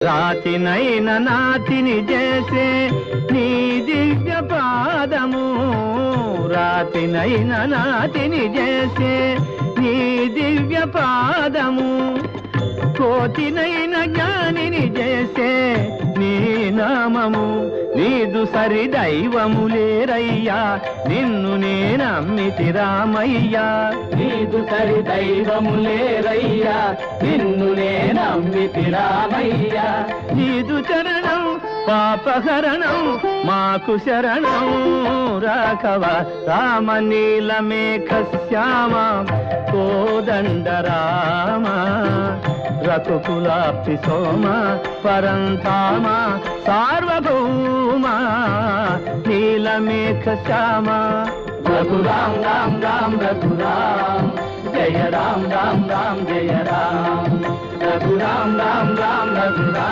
రాతినైన నాతిని చేసే నీ దివ్య పాదము, రాతినైన నాతిని చేసే నీ దివ్య పాదము, కోతినైన జ్ఞానిని చేసే నీ నామము, నీదు సరి దైవము లేరయ్యా నిన్ను నేనమ్మితి రామయ్యా, నీదు సరి దైవము లేరయ్యా నిన్ను నేనమ్మితి రామయ్యా. నీదు చరణం పాపహరణం మాకు శరణం, రాఘవ రామ నీలమేఘ శ్యామ కోదండ రామ, రఘుకులాప్తి సోమ పరంధామ సార్వభౌమ నీలమేఘ శ్యామ. రఘురామ్ రామ్ రామ్ రఘురామ్, జయ రామ్ రామ్ రామ్ జయ రామ్, రఘురామ్ రామ్ రామ్ రఘురామ్.